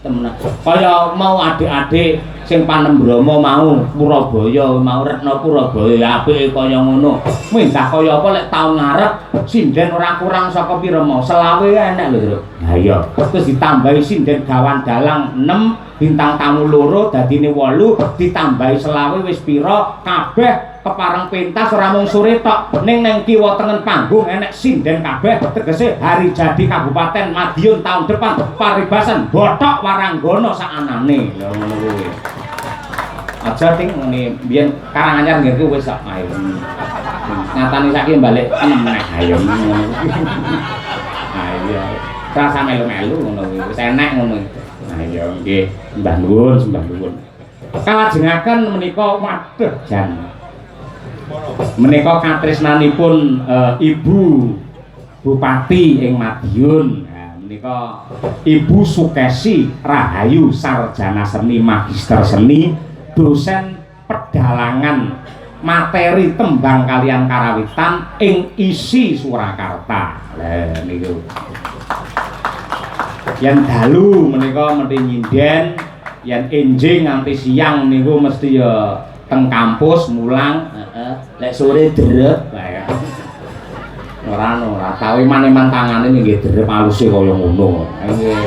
temenan. Kaya mau adik-adik sing Panembrama mau Purabaya mau Retna Purabaya apike kaya ngono. Minggah kaya apa lek taun ngarep sinden ora kurang saka pira mau 20 enek lho, Tru. Ha iya. Terus ditambahi sinden gawan dalang 6 bintang tamu loro dadine 8 ditambahi 20 wis pira kabeh kepareng pentas ora mung sore tok ning kiwa tengen panggung enek sinden kabeh tegese hari jadi Kabupaten Madiun tahun depan paribasan bothok waranggana sakanane lho ngono kuwi aja ting ngene biyen Karanganyar nggih kuwi wis sak ayo ngatani saiki balik meneh ayo ngono ayo rasa melu-melu ngono kuwi wis enek ngono ayo nggih mbah nuwun sembah nuwun kalajengaken menika waduh jan menika katresnanipun Ibu Bupati ing Madiun. Nah, menika Ibu Sukesi Rahayu sarjana seni magister seni dosen pedalangan materi tembang kalian karawitan ing isi Surakarta. Lah niku. Yen dalu menika mesti nyinden, yen enjing nganti siang niku mesti ya teng kampus mulang, lek sore drep kaya. Ora tau iman-iman tangane nggih drep aluse kaya ngono. Nggih.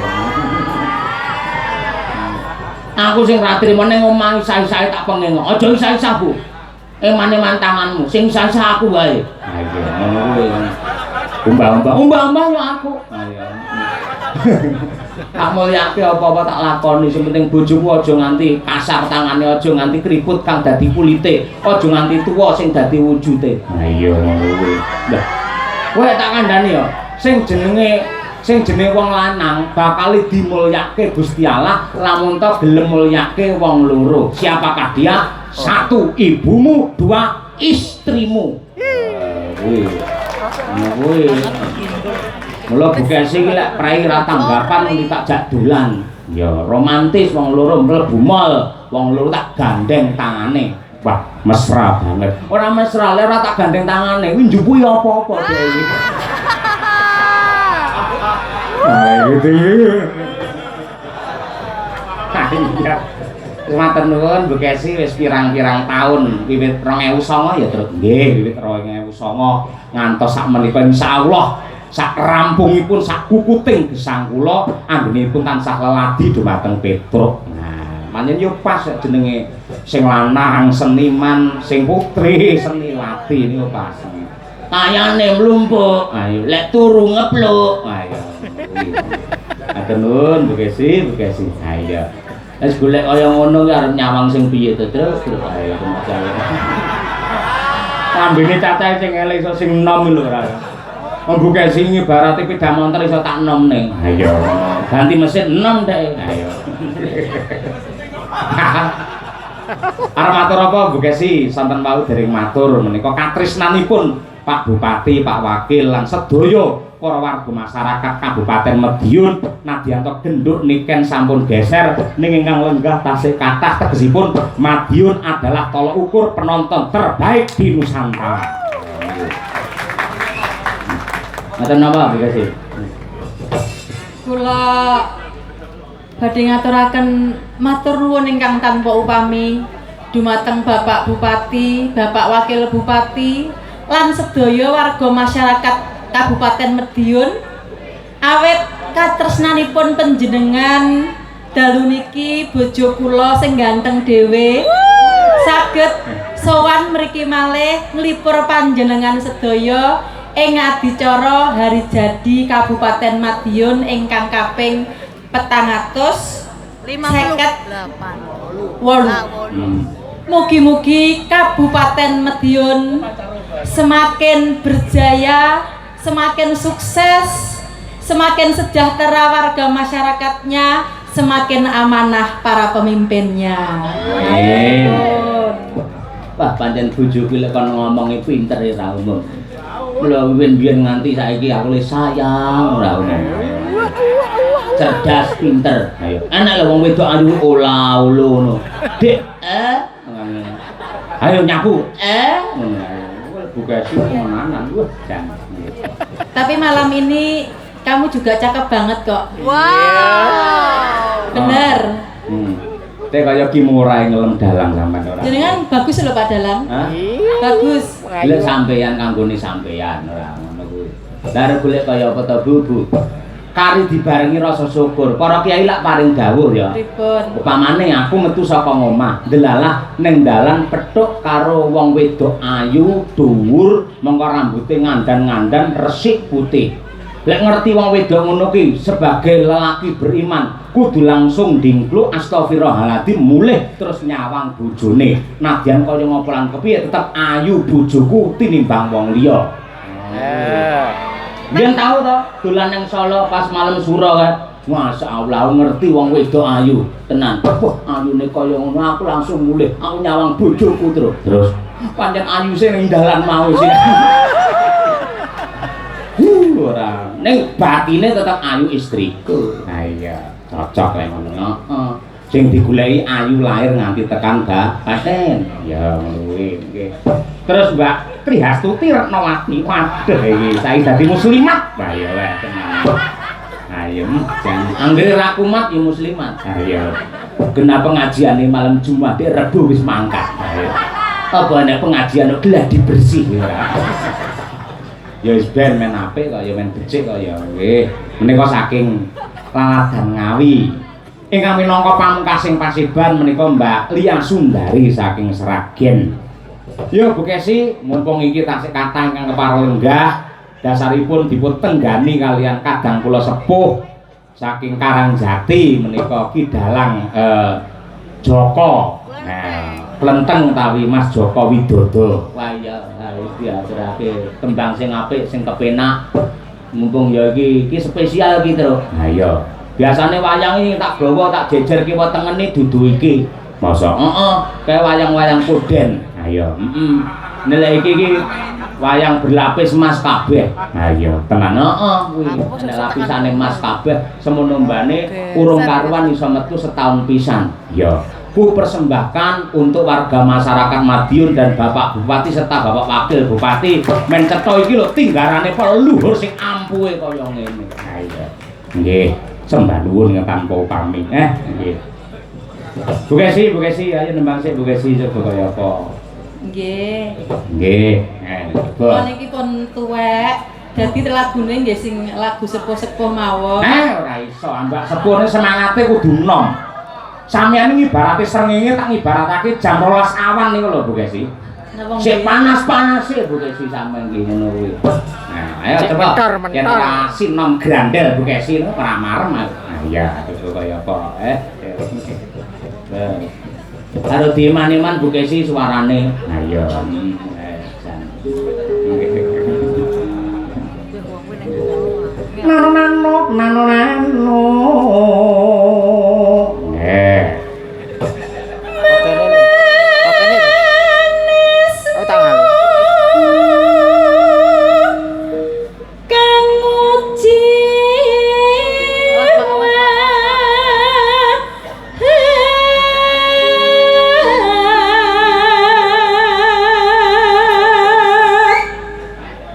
Aku sing ra trimo ning omah isa-isae tak pengeno. Aja isa-isa, Bu. Iman-iman tanganmu, sing isa-isa aku wae. Ha iya, ngono kuwi. Umbah-umbah yo aku. Ha iya. Tak mulyake apa-apa tak lakoni sing penting bojomu aja nganti kasar tangane aja nganti kriput kang dadi kulite aja nganti tuwa sing dadi wujude ha iya ngono kuwi lha kowe tak kandhani ya sing jenenge wong lanang bakal dimulyake Gusti Allah lamun to gelem mulyake wong loro siapakah dia satu ibumu dua istrimu kuwi kuwi mula Bukesi iki lek prai ra tanggapan mesti tak jak dolan. Ya romantis wong loro mlebu mall, wong loro tak gandeng tangane. Wah, mesra banget. Ora mesra lek ora tak gandeng tangane, kuwi njupuhi apa-apa dhek iki. Nah, gitu. Iya. Matur nuwun Bukesi wis pirang-pirang taun wiwit 2009 ya terus nggih wiwit 2009 ngantos sak menika insyaallah sak rampungipun sak kukuting gesang kula anggenipun tansah leladi dhumateng Petruk. Nah, manjen yo pas jenenge sing lanang seniman, sing putri seni lati niku pas. Kayane mlumpuk, ayo lek turu ngepluk. Ayo. Atur nuwun Bukesi. Ayo. Wis golek kaya ngono ki arep nyawang sing piye to, terus ayo masalah. Ambene cacahe sing elek iso sing enom lho ora. Bukesi ngibarate peda montor iso tak enom ning. Ayo. Ganti mesin enom dek. Ayo. Arep matur apa Bukesi? Sonten wau dereng matur menika katresnanipun Pak Bupati, Pak Wakil lan sedaya para warga masyarakat Kabupaten Madiun nadyanto genduk niken sampun geser ning ingkang lenggah tasih kathah tegesipun Madiun adalah tolok ukur penonton terbaik di Nusantara. Ngaten napa Bukesi? Kula badhe ngaturaken matur nuwun ingkang tanpa upami dumateng Bapak Bupati, Bapak Wakil Bupati lan sedaya warga masyarakat Kabupaten Madiun awit katresnanipun panjenengan dalu niki bojo kula sing ganteng dhewe saged sowan mriki malih nglipur panjenengan sedaya ing adicara hari jadi Kabupaten Madiun ingkang kaping 458. Mugi-mugi Kabupaten Madiun semakin berjaya, semakin sukses, semakin sejahtera warga masyarakatnya, semakin amanah para pemimpinnya. Amin. Wah, pancen bojoku lek kon ngomongi pinter ya ra umum. Mula biyen nganti saiki aku le sayang ora umum. Cerdas, pinter. Ayo. Enak lho wong wedok ayu ola-olo ngono. Dik, ayo nyapu. Bukesi menanan wah jan. Tapi malam ini kamu juga cakep banget kok. Wow. Bener? Teh kaya Kimura ngelem dalang sampean ora. Jenengan bagus lho Pak Dalang. Hah? Bagus. Golek sampeyan kanggone sampeyan ora ngono kuwi. Lah golek kaya apa to Bu? Kari dibarengi rasa syukur. Para kiai lak paring dawuh ya. Pripun? Upamane aku metu saka omah, ndelalah ning dalan petuk karo wong wedok ayu, dhuwur, mengko rambuté ngandan-ngandan resik putih. Lek ngerti wong wedok ngono ki sebagai lelaki beriman, kudu langsung dingkluk astagfirullahaladzim mulih terus nyawang bojone. Nadyan kaya ngopo lan kepiye tetep ayu bojoku tinimbang wong liya. Yen tau to dolan nang Solo pas malam suro kan. Masyaallah ngerti wong wedok ayu tenan. Wah, ayune kaya ngono aku langsung mulih. Aku nyawang bojoku terus. Pancen ayu sing ning dalan mau sih. Ora. Ning batine tetep ayu istriku. Ha iya, cocok lek ngono. Heeh. Sing digoleki ayu lahir nganti tekan baten. Ya ngono kuwi nggih. Terus Mbak Trihastuti Retnowati, waduh iki saiki dadi muslimat. Lah ya weh tenan. Ayo, jangan anggere ra kumat ya muslimat. Ayo. Kena pengajiane malam Jumat Rebo wis mangkat. Ayo. Apa nek pengajian gelah dibersih ya. Ya wis ben men apik kok ya men becik kok ya. Nggih. Menika saking Laladan Ngawi. Ingkang minangka pamungkasing Paseban menika Mbak Lia Sundari saking Seragen. Ya Bu Kesi, mumpung iki tasih kathah ingkang kepara lenggah, dasaripun dipun tenggani kalian kadang kula sepuh saking Karangjati menika Ki Dalang Joko. Nah, plenteng utawi Mas Joko Widodo. Wah iya, wis diaturake tembang sing apik, sing kepenak. Mumpung ya iki spesial iki to. Ha iya. Biasane wayang iki tak gawa tak jejer kiwa tengene dudu iki. Masa? Heeh, kaya wayang-wayang Koden. Ayo, nilai iki wayang berlapis emas kabeh. Ayo, tenan. Heeh, kuwi nek lapisane emas kabeh semono mbane urung karuan iso metu setahun pisan. Ya. Ku persembahkan untuk warga masyarakat Madiun dan Bapak Bupati serta Bapak Wakil Bupati men cetha iki lho tinggarane leluhur sing ampuhe kaya ngene. Ayo. Nggih, sembah nuwun tanpa upami. Nggih. Bu Kesi, ayo nembang sik Bu Kesi coba kaya apa? Nggih. Nggih. Kula niki pun tuwek, dadi lagune nggih sing lagu sepuh-sepuh mawon. Ora iso, Mbak Sepuhne semangate kudu enom. Sampeyan iki ibarate srengenge tak ibaratake jam 12 awan niku lho Bu Kesi. Sik panas-panase Bu Kesi sampeyan iki ngono kuwi. Nah, ayo coba yen ora sinom grandel Bu Kesi ora marem. Nah, iya, terus kaya apa? Karo diman-iman Bu Kesi suarane. Nah iya.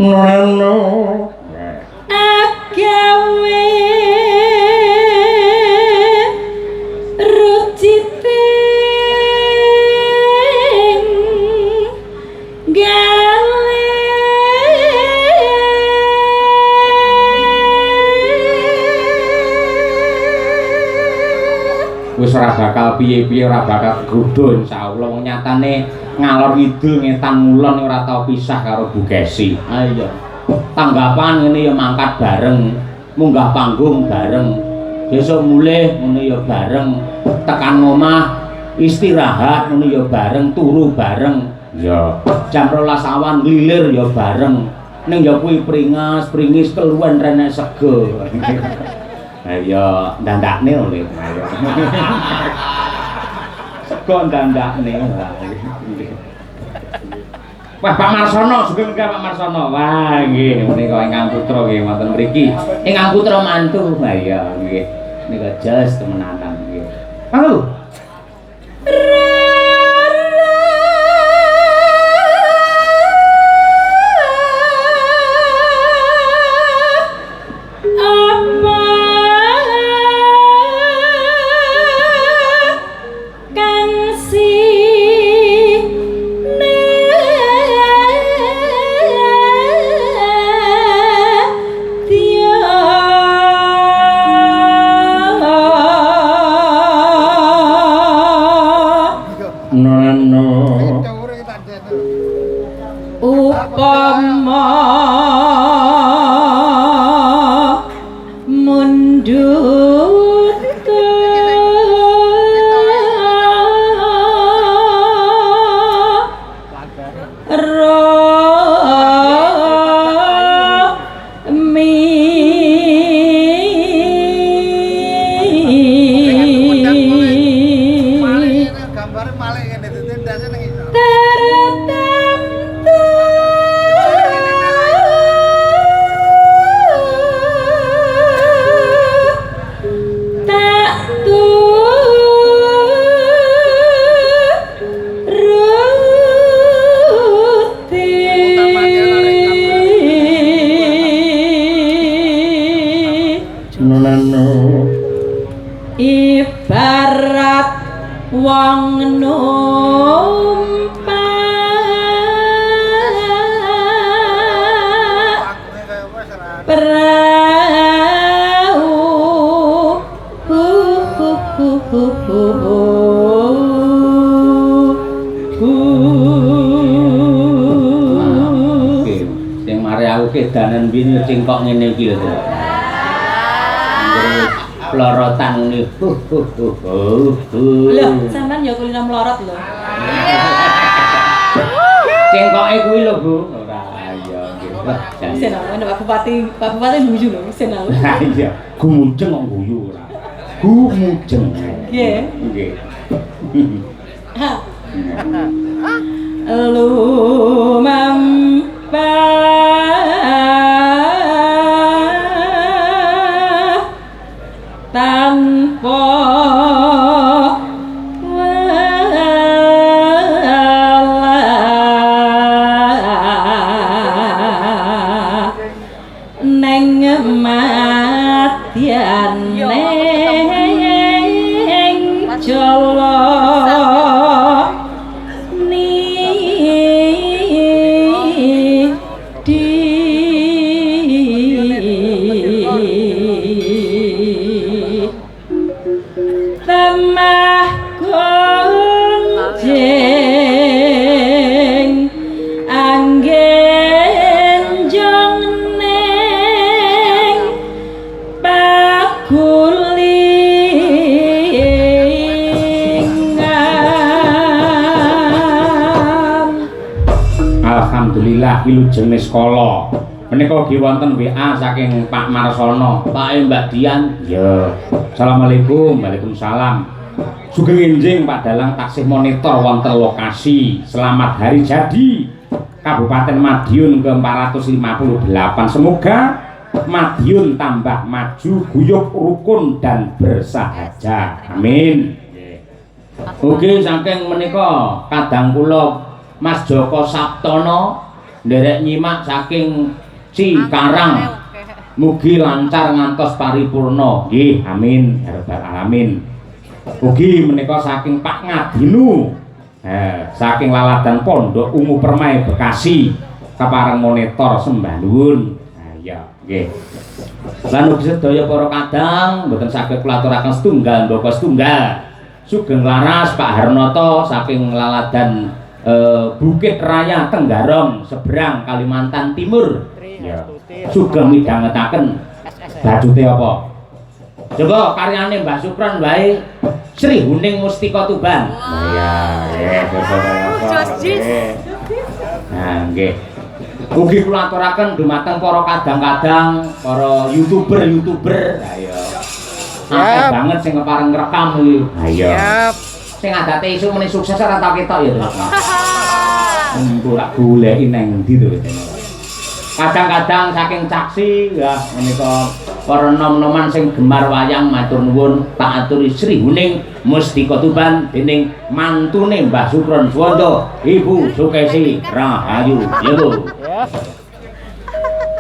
Nano. Agawe rucite gale wis ora bakal piye-piye ora bakal grudul insyaallah wong nyatane ngalor ngidul ngetan ngulon ora tau pisah karo Bu Kesi. Ayo. Tanggapan ngene ya mangkat bareng, munggah panggung bareng. Besok mulih ngono ya bareng, tekan omah istirahat ngono ya bareng, turu bareng. Ya, jam 12 awan lilir ya bareng. Ning ya kuwi pringis keluwen rene sego. Ayo ndandakne oleh. Ayo. Sego ndandakne. Wah Pak Marsono, sugeng Pak Marsono. Wah nggih menika ingkang putra nggih wonten mriki. Ingkang putra mantu. Lah iya nggih. Nika jelas temenanan nggih. Halo. ibarat wong numpak perahu sing mari aku kedanan bini cingkok ngene iki lho. Pelorotan ngene. Lho, sampean ya kulino melorot lho. Cingkoke kuwi lho, Bu. Ora iya nggih. Sen aku Pak Bupati guyu lho, sen aku. Ha iya, gumujeng kok guyu ora. Gumujeng. Nggih. Nggih. Tanpa neng matian neng jolo Alhamdulillah wilujeng sekolah. Menika ugi wonten WA saking Pak Marsono. Pak Mbak Dian. Ya. Assalamualaikum. Waalaikumsalam. Sugeng enjing Pak Dalang taksih monitor wonten lokasi. Selamat hari jadi Kabupaten Madiun ke-458. Semoga Madiun tambah maju, guyub, rukun dan bersahaja. Amin. Oke, saking menika kadang kula Mas Joko Sabtono nderek nyimak saking Cikarang. Mugi lancar ngantos paripurna. Nggih, amin ya rabbal alamin. Ugi menika saking Pak Ngadinu. Saking Laladan Pondok Ungu Permai Bekasi. Kapareng monitor sembah nuwun. Nah, iya, nggih. Lan ugi sedaya para kadang mboten saged kula aturaken setunggal ndoko setunggal. Sugeng laras Pak Harnoto saking Laladan Bukit Raya Tenggarong seberang Kalimantan Timur. Ya. Sugeng midhangetaken bajute apa? Coba karyane Mbah Supron wae Sri Huning Mustika Tuban. Ya, nah, nggih. Ugi kula aturaken dumateng para kadang-kadang, para YouTuber. Ayo. Akeh banget sing kepareng ngrekam kuwi. Ayo. Sing adate isu meni sukses ora tak ketok ya, Tru. Engko tak goleki nang ndi to. Kadang-kadang saking caksi ya menika para nom-noman sing gemar wayang matur nuwun tak aturi Sri Huning Mustika Tuban dening mantune Mbah Supron Suwondo Ibu Sukesi Rahayu. Yo.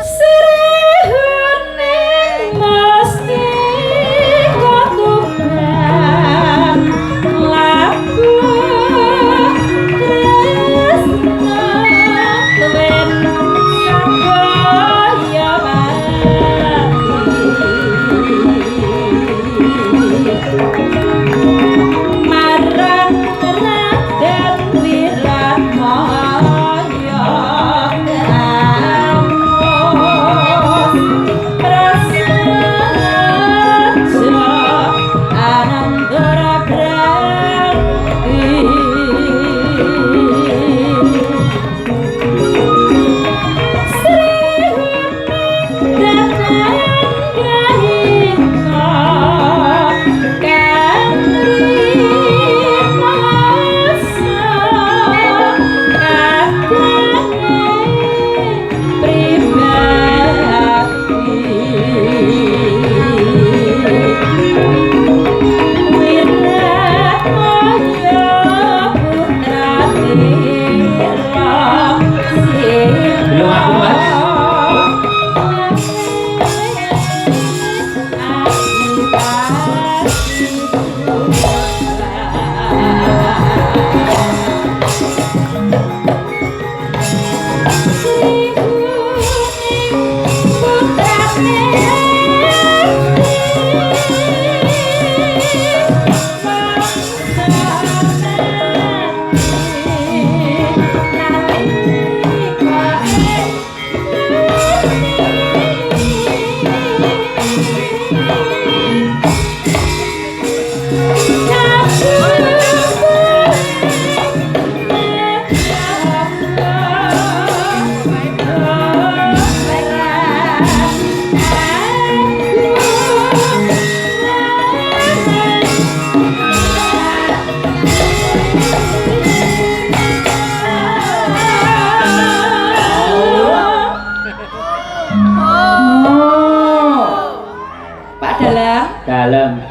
Sri Huning Mustika Tuban lagu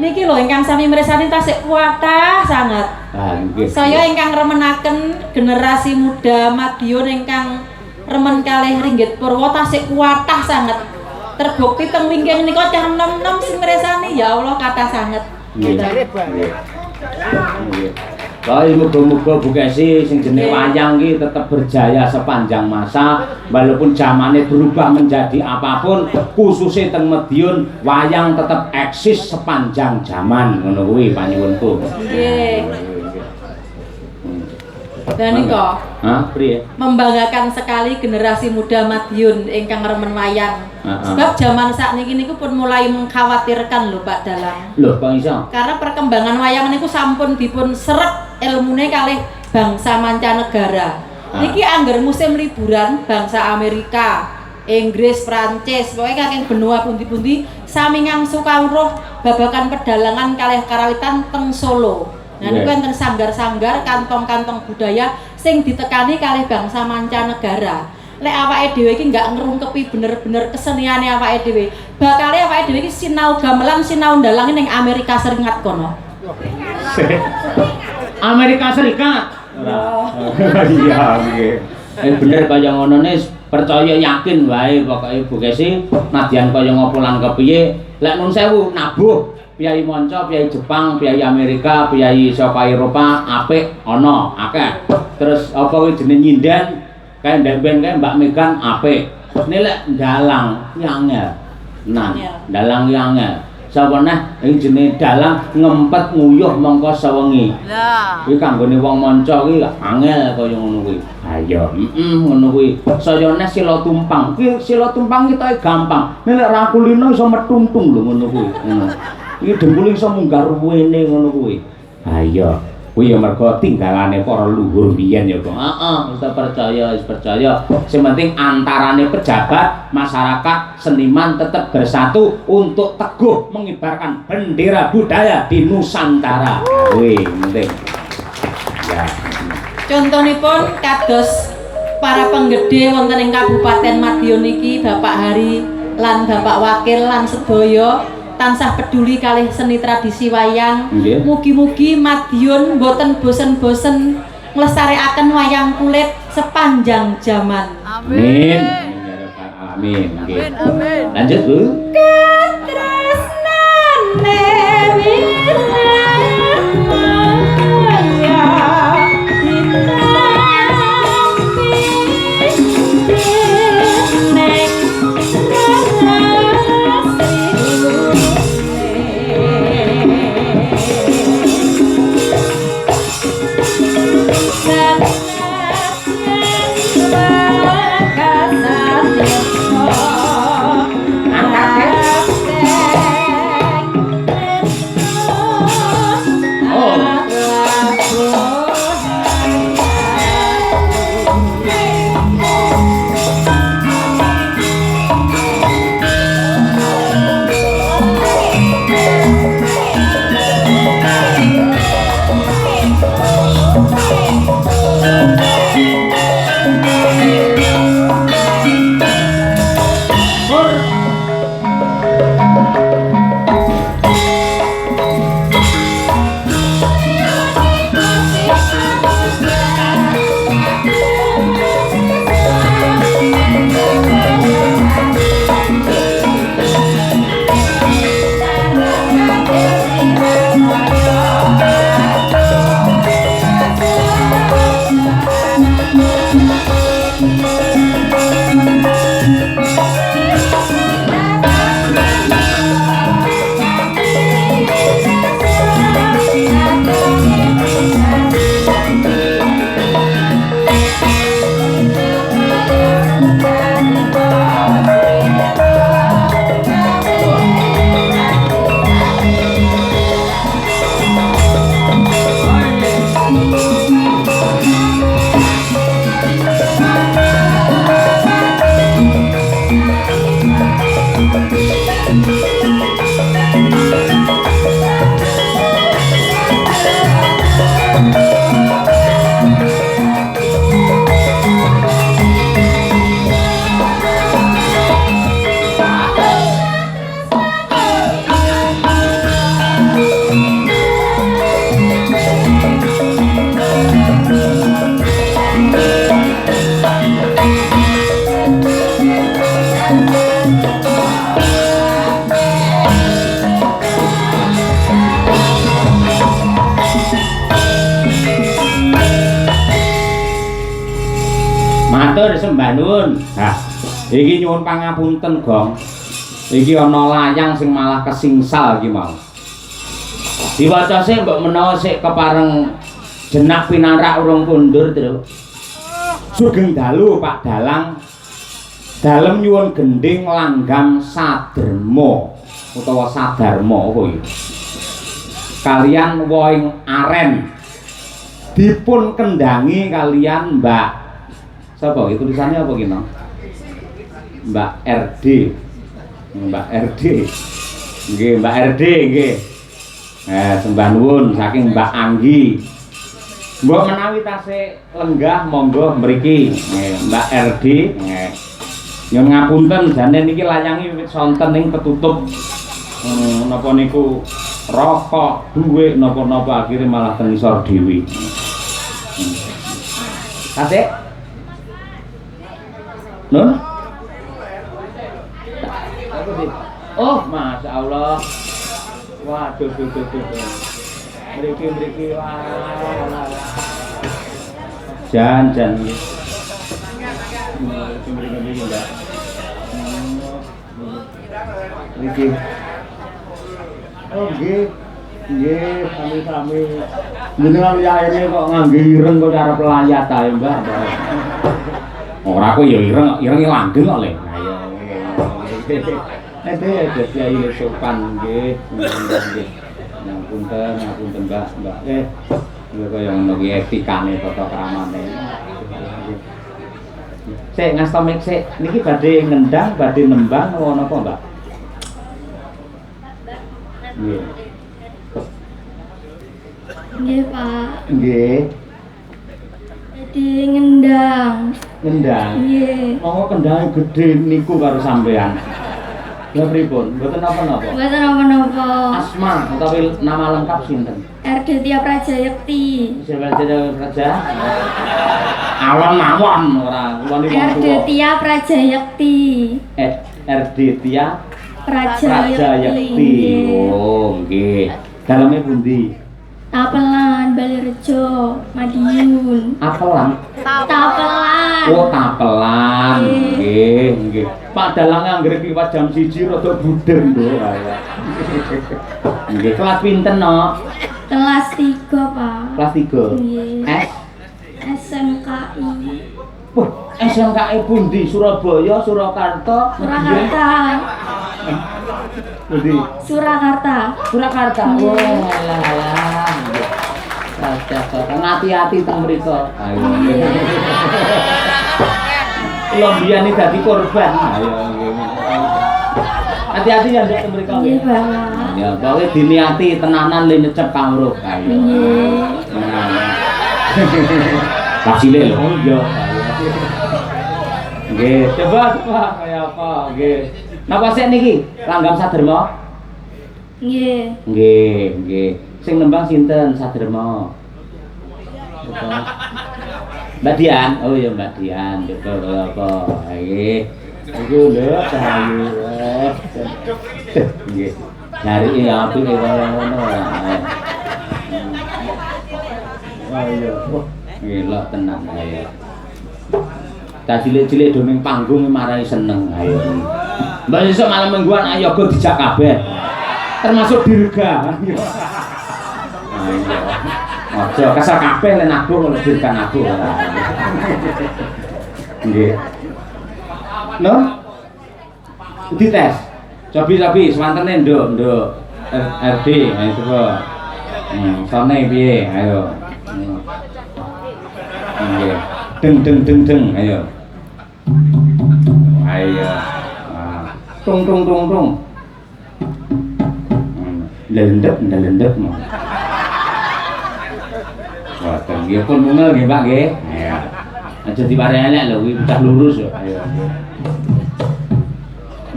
Niki lho ingkang sami mirsani tasih kuatah sangat. Ah nggih. Saya ingkang remenaken generasi muda Madiun ingkang remen kalih Ringgit Purwo tasih kuatah sangat. Terbukti teng wingking nika cah nom-nom sing mirsani ya Allah kathah sanget. Nggih. Nggih. Muga-muga Bu Kesi sing jenenge wayang iki tetep berjaya sepanjang masa walaupun zamannya berubah menjadi apapun khususnya teng Madiun wayang tetep eksis sepanjang zaman ngono kuwi panyuwunku. Nggih. Dan nika priye? Membanggakan sekali generasi muda Madiun ingkang remen wayang. Sebab zaman sakniki niku pun mulai mengkhawatirkan lho Pak Dalang. Lho kok iso? Karena perkembangan wayang niku sampun dipun seret ilmune kalih bangsa mancanegara. Niki angger musim liburan bangsa Amerika, Inggris, Prancis, pokoknya kakek benua pundi-pundi sami ngangsu kawruh babagan pedalangan kalih karawitan teng Solo. Nah niku enten sanggar-sanggar kantong-kantong budaya sing ditekani kalih bangsa mancanegara. Lek awake dhewe iki enggak ngrungkepi bener-bener keseniane awake dhewe, bakale awake dhewe iki sinau gamelan, sinau ndalang ning Amerika Serikat kono. Amerika Serikat. Iya nggih. Bener kaya ngono nis percaya yakin wae pokoke Bu Kesi nadyan kaya ngopo lan kepiye lek nun sewu nabuh piyai manca, piyai Jepang, piyai Amerika, piyai saka Eropa apik ana akeh. Terus apa kuwi jenenge nyinden kae ndemben kae Mbak Megan apik. Nek dalang ki angel. Nah, dalang ki angel. Sapa neh ing jenenge dalang ngempet nguyuh mongko sewengi. Lah. Kuwi kanggone wong manca kuwi angel kaya ngono kuwi. Ayo, ngono kuwi. Saya neh sila tumpang. Ki sila tumpang kitoke gampang. Nek ra kulino iso metuntung lho ngono kuwi. Ngono. Iki dengkul iso munggah ruwene ngono kuwi. Ayo. Kuwi ya mergo tinggalane para luhur biyen ya, Kang. Heeh, wis percaya. Sing penting antarane pejabat, masyarakat, seniman tetap bersatu untuk teguh mengibarkan bendera budaya di Nusantara. Kuwi penting. Ya. Contonipun kados para penggede wonten ing Kabupaten Madiun iki Bapak Hari lan Bapak Wakil lan sedaya tansah peduli kalih seni tradisi wayang. Mugi-mugi Madiun boten bosen-bosen nglestarekaken wayang kulit sepanjang zaman. Amin. Amin. Amin. Amin. Lanjut, Bu. Katresnane Matur sembah nuwun. Nah, iki nyuwun pangapunten, Gong. Iki ana layang sing malah kesingsal iki mau. Diwaca sik mbok menawa sik kepareng jenak pinarak urung kundur, Tru. Sugeng dalu Pak Dalang. Dalem nyuwun gending langgam Saderma utawa Sadarma apa iki? Kalian Woing Aren dipun kendangi kalian Mbak sapa iki tulisannya apa ki, Nong? Mbak RD. Mbak RD. Nggih, Mbak RD nggih. Sembah nuwun saking Mbak Anggi. Mbok menawi tasih lenggah monggo mriki. Mbak RD. Nyuwun ngapunten jane niki layange wiwit sonten ning ketutup. Napa niku rokok, duwe napa-napa akhire malah teng isor dhewe. Kasih Nun? Oh, Masya Allah. Waduh, Mriki, wah. Jan. Mriki, Mbak. Mriki. Oh, nggih. Sami-sami. Jenengan yaene kok ngangge ireng kok arep layat ae, Mbak. Ora aku ya ireng langgeng kok Le. Ha iya. Nek Kyai sopan nggih. Nggih. Ngapunten Mbak. Nggih kaya ngono ki etikane tata kramane. Sik ngastomik sik. Niki badhe ngendang, badhe nembang ngono apa, Mbak? Nggih. Nggih, Pak. Nggih. Jadi ngendang. Nggih. Monggo kendange gedhe niku karo sampean. Ya pripun? Mboten napa-napa. Mboten napa-napa. Asma utawi nama lengkap sinten? RD Tia Prajayekti. Siapa Praja? Awon-awon ora kula niku. RD Tia Prajayekti. RD Tia Prajayekti. Oh, nggih. Daleme pundi? Tapelan, Balirejo, Madiun. Apelan. Tapelan. Oh, tapelan. Nggih. Pak Dalang anggere kiwat jam 1 rada budeng lho. Nggih, kelas pinten, No? Kelas 3, Pak. Kelas 3. Nggih. SMKI. Wah, SMKI pundi? Surabaya, Surakarta? Surakarta. Pundi? Surakarta. Surakarta. Oh, alah. Hati-hati teng mriko. Ayo. Kula mbiyen iki dadi korban. Ayo nggih. Hati-hati ya ndek teng mriko. Nggih, Pak. Ya, pokoke diniati tenanan le nyecep kawruh. Ayo. Nggih. Kasile lho. Oh iya. Nggih, coba kaya apa? Nggih. Napa sik niki? Langgam Saderma? Nggih. Nggih. Sing nembang sinten Saderma? Mbak Dian. Oh iya Mbak Dian. Coba kaya apa? Nggih. Iku lho cahayu. Nggih. Cari apik kaya ngono. Ayo. Gila tenan ayo. Ta cilik-cilik do ning panggung marai seneng ayo. Mbak sesuk malam mingguan ayo go dijak kabeh. Termasuk dirga. Ayo. Aja kesel kabeh len aku ngono dirgan aku. Nggih. No? Dites. Cobi-cobi swantene nduk. RD ayo coba. Sone piye? Ayo. Nggih. Deng ayo. Ayo. Tung. Lendep mau. Boten nggih pun mungel nggih Pak nggih. Ya. Aja dipare elek lho kuwi pecah lurus yo. Ayo.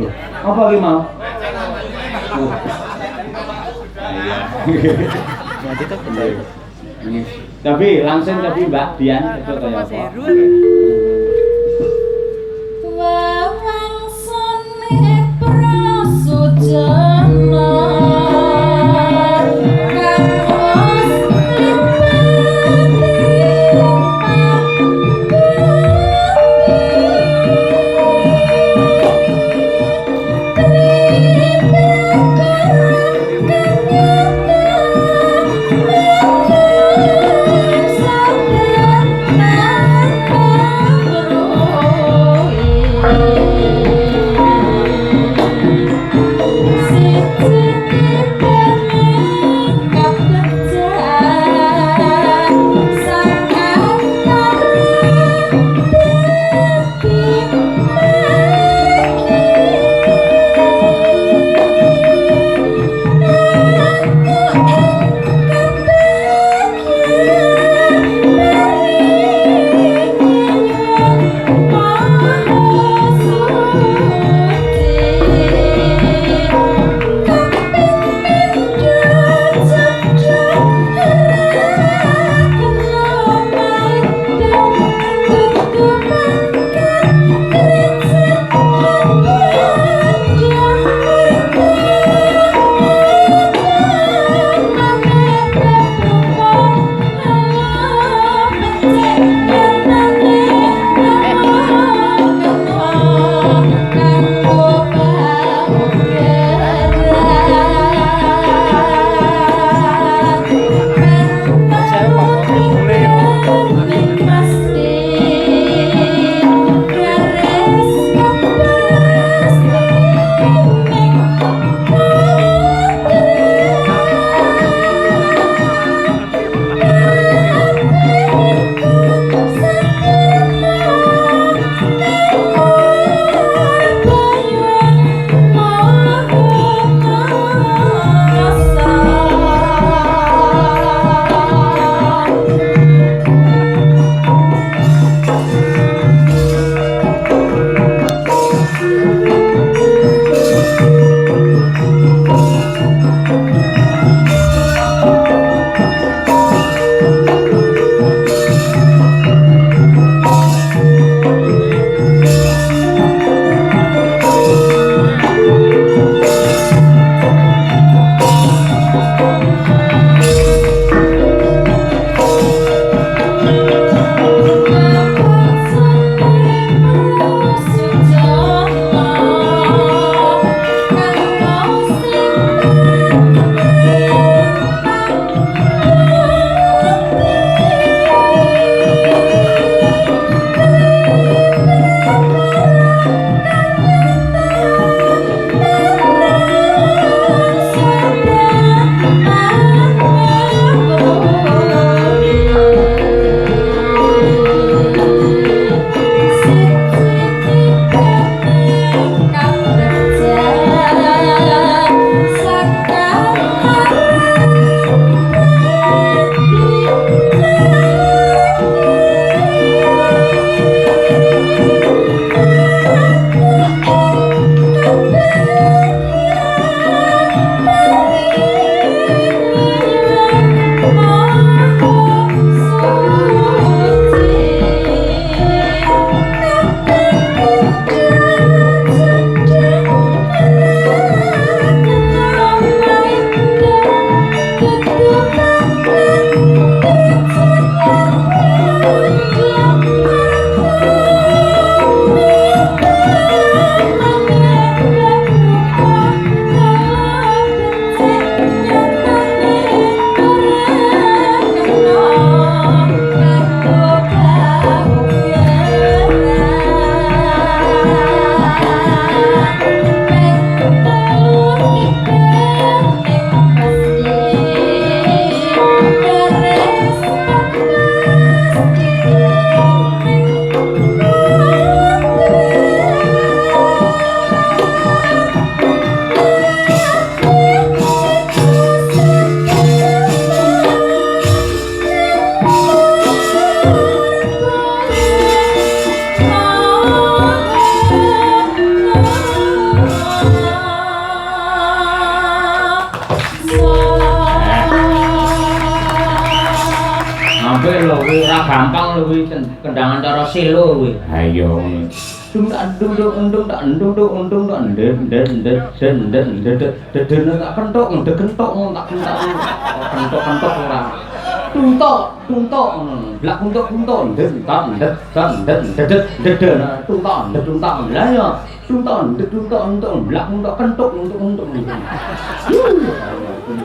Loh, apa ki mau? Oh. Iya. Tapi langsung tapi Mbak Dian itu kaya apa? Wawangsane prasujana See Kuwi lho ora gampang lho kuwi kendangan cara selo kuwi. Ha iya ngono. Dung tak dung undung tak undung tak den tak kentok kentok tak kentok ora. Tuntok blak tuntok den tuntok lah ya tuntok blak tuntok kentok untuk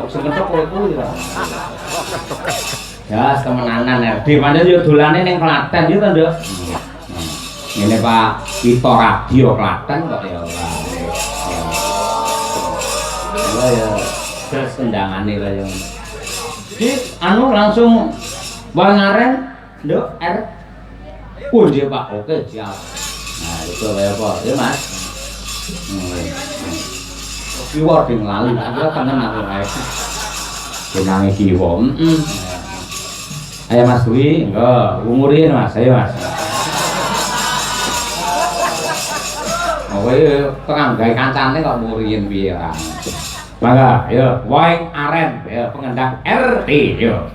sing kentok kuwi ya. Ya temenanan RD pancen yo dolane ning Klaten yo to, Nduk. Ngene Pak, Pito Radio Klaten kok ya ora. Ya terus kendangane lah yo. Di anu langsung wangaren Nduk R. Oh dia Pak, oke siap. Nah itu kayak apa? Ya Mas. Kiwa ding lali, kira kangen aku ae. Kenange kiwa. Ayo Mas Dwi, enggak, umurin Mas, ayo Mas. Oh iya, tukang gawe kancane kok umurin piye ora. Mangga, ayo, Woing Aren, ya pengendang RT, yo.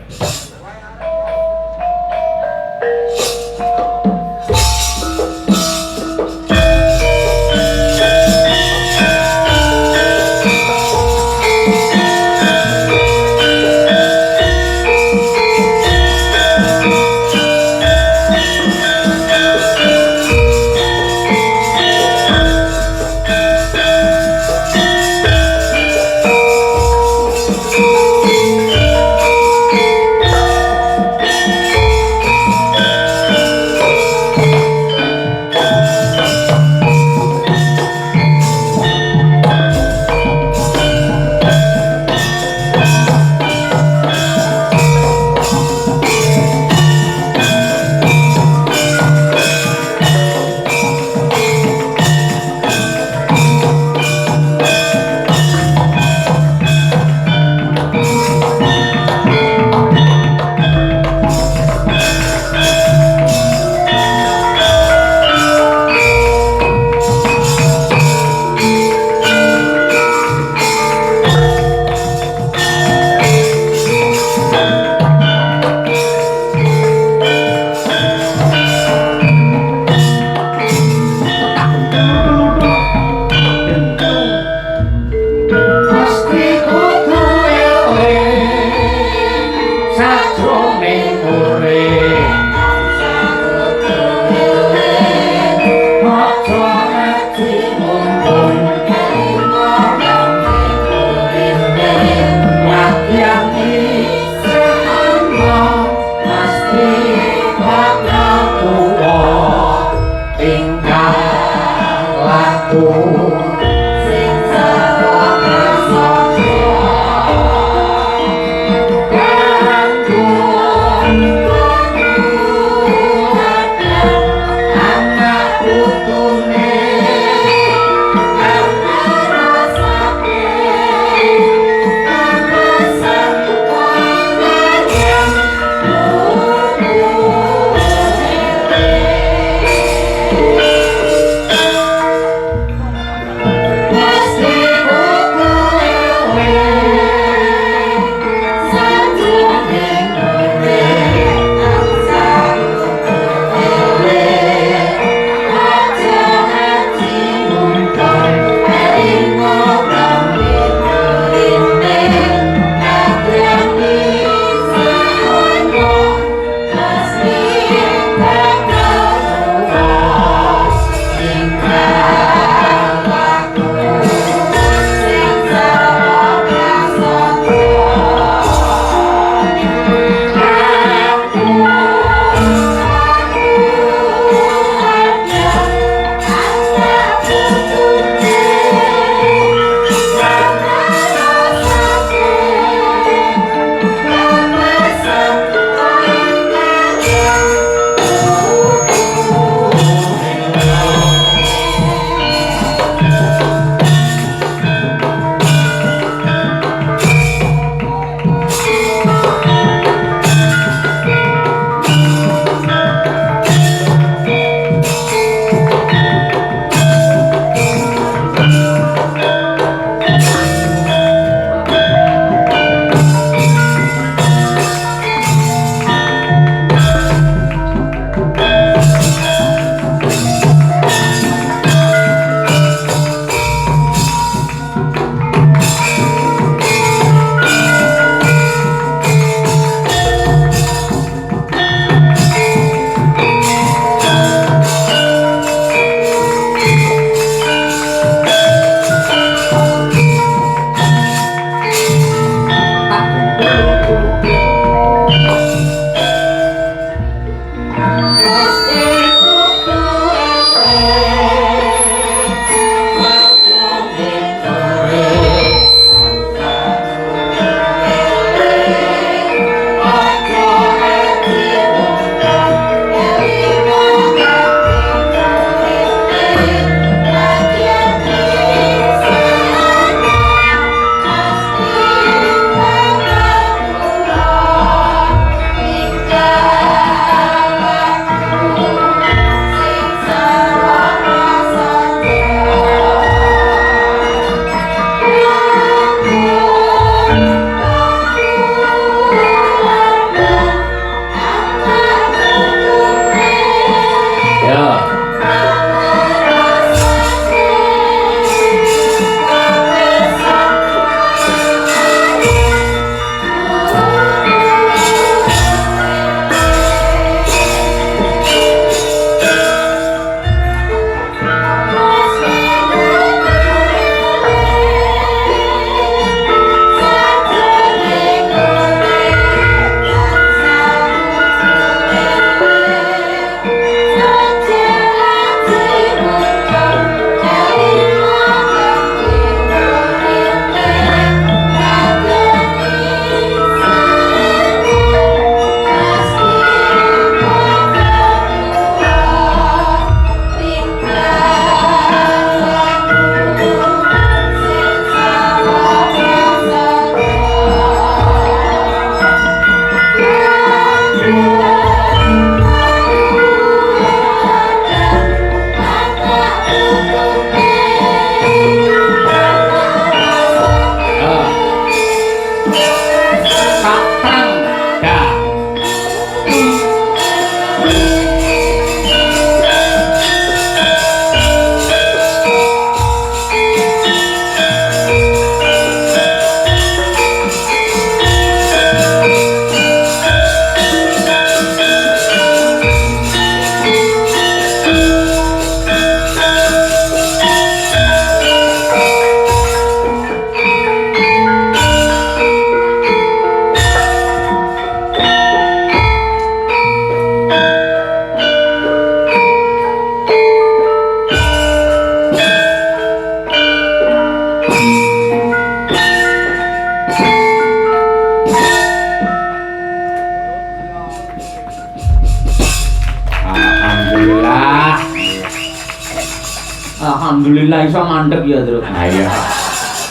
alhamdulillah iso mandek ya, Tru. Nah iya.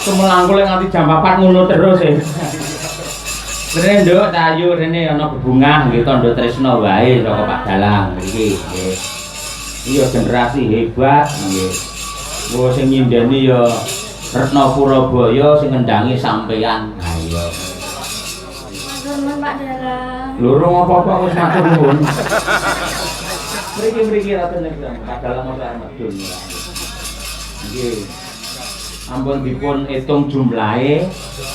Semulangku lek nganti jam 4 ngono terus e. Rene nduk tayu rene ana bebungah nggih Tondo Tresno wae saka Pak Dalang iki nggih. Iya generasi hebat nggih. Wong sing nyindeni ya Retno Purabaya sing ngendangi sampeyan. Ha iya. Matur nuwun Pak Dalang. Lurung apa-apa wis matur nuwun. Mriki ratu nek Pak Dalang ora medun. Nggih. Ampun dipun hitung jumlahe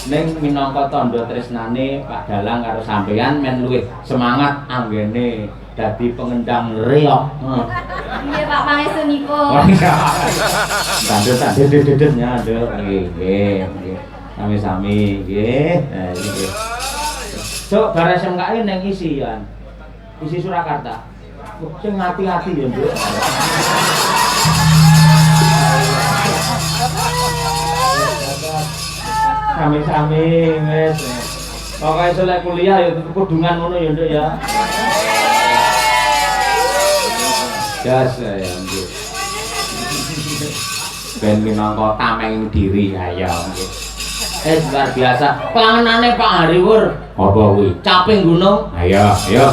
ning minangka tandha tresnane Pak Dalang karo sampeyan men luwih semangat anggene dadi pengendang reog. Nggih Pak pangestunipun. Oh iya. Tandha dedet-dedetnya nduk nggih. Sami-sami nggih. Nah iki. Sok bare SMKI ning isi ya. Isi Surakarta. Sing hati-hati ya, Nduk. Sami-sami wis. Pokoke selek kuliah ya kudungan ngono ya, Nduk ya. Jas ya, Nduk. Ben minangka tameng diri ayo nggih. Luar biasa. Panganane Pak Hariwur. Apa kuwi? Caping gunung. Ayo, ayo.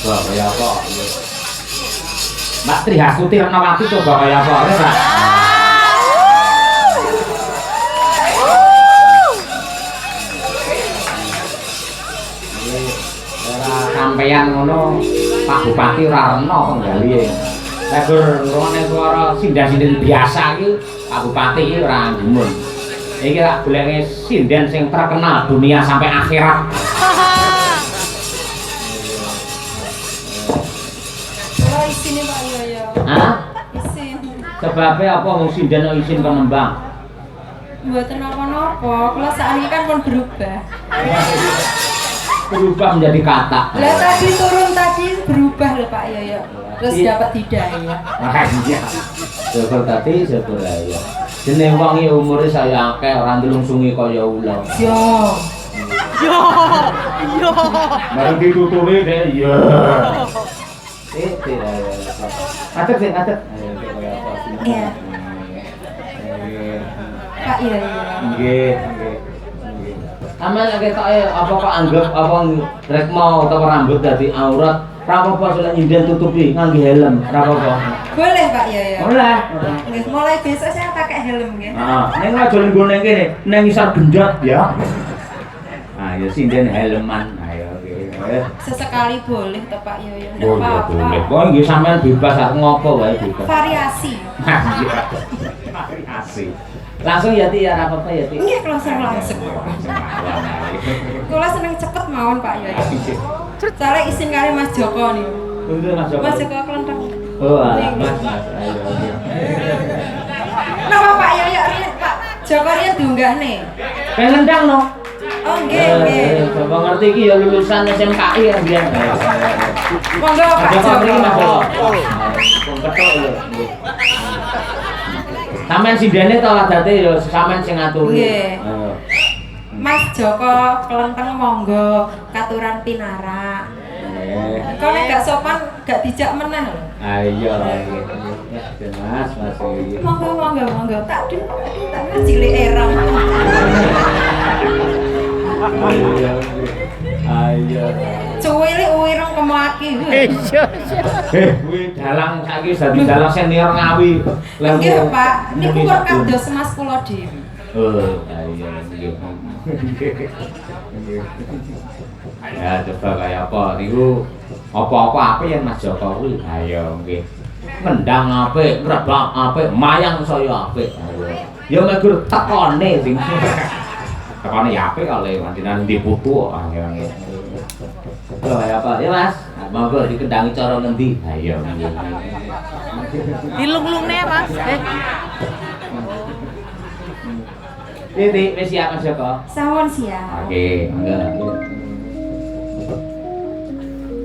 Nah, kaya apa? Mbak Trihasuti Retnawati coba kaya apa? Mbak. Sampeyan ngono Pak Bupati ora rena penggali. Nek ngrungokne swara sindan-sinden biasa iki Pak Bupati iki ora gumun. Iki tak goleke sinden sing terkenal dunia sampai akhirat. Oh, isine Pak Yoyo. Hah? Isin. Sebabnya apa wong sinden kok isin kon nembang? Mboten napa-napa, kula sakniki kan pun berubah. Berubah menjadi kata. Lah tadi turun tadi berubah lho Pak Yoyo. Terus dapat hidayah. Ah iya. Syukur tadi syukur ya. Jeneng wong iki umure saya akeh ora ndelungsungi kaya ula. Yo. Yo. Yo. Baru ditutupi deh. Iya. Tidak. Atet sih, atet. Iya. Pak Yoyo. Nggih, nggih. Amal ketok apa kok anggap apa rekmo utawa rambut dadi aurat, ora apa-apa selek nyinden tutupi nganggo helm, ora apa-apa. Boleh Pak Yoyo. Boleh. Nggih, mulai besok saya pakai helm nggih. Heeh, ning aja lenggo ning kene, ning ngisor gendot ya. Nah, ya sinden helman. Ayo nggih. Sesekali boleh toh Pak Yoyo. Ndak Boleh, apa-apa. boleh. Kok nggih sampean bebas arep ngopo wae bebas. Variasi. Variasi. Langsung ya Ti ya ora apa-apa ya Ti. Nggih, langsung. Kula seneng cepet mawon Pak Yoyo. Soalnya isin kali Mas Joko nih. Untuk Mas Joko. Mas Joko kelenteng. Oh, Mas. Ayo. Napa Pak Yoyo riyen Pak Joko riyen diunggah nih. Pengen nendang no. Oh nggih, nggih. Coba ngerti iki ya lulusan SMKI ya biyen. Monggo Pak Joko. Mas Joko. Ketok lho. Sampeyan sindene to adate ya sampeyan sing ngaturi. Nggih. Mas Joko kelenteng monggo katuran pinarak. Kok nek gak sopan gak dijak meneh lho. Ayo Mas, Mas iki. Monggo. Tak cilik erang. Ayo. Cuwili uwireng kemaki. Kuwi dalang saiki dadi dalang senior Ngawi. Nggih Pak, niku kok kados Mas kula dhewe. Oh, ayo nggih. Ya coba kaya apa niku apa-apa apik Mas Joko kuwi. Ayo nggih. Ngendang apik, ngrebak apik, mayang saya apik. Ayo. Ya megur tekone sing. Tekone ya apik kali panjenengan ndi putu kok. Ayo nggih. Kaya apa? Ya Mas. Monggo dikendangi cara ngendi? Ayo nggih. Dilung-lungne Mas. Titik wis siap Mas Joko. Sawon siap. Oke, monggo.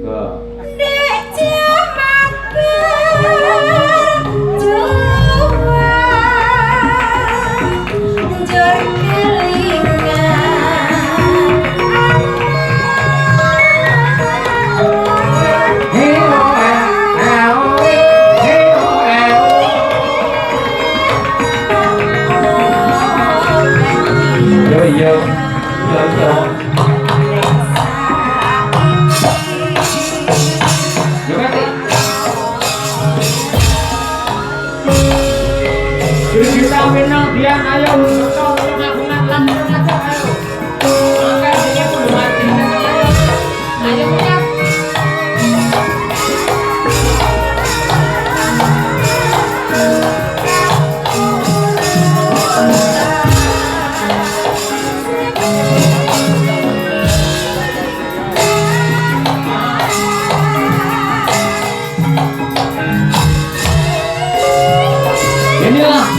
Go. Nek jaman ayo tolong aku lan aja ayo. Maka dia kudu mati. Ayo pulang. Inilah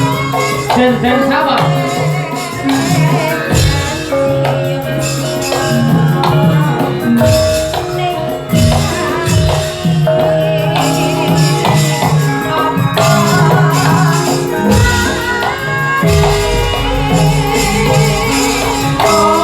dan sahabat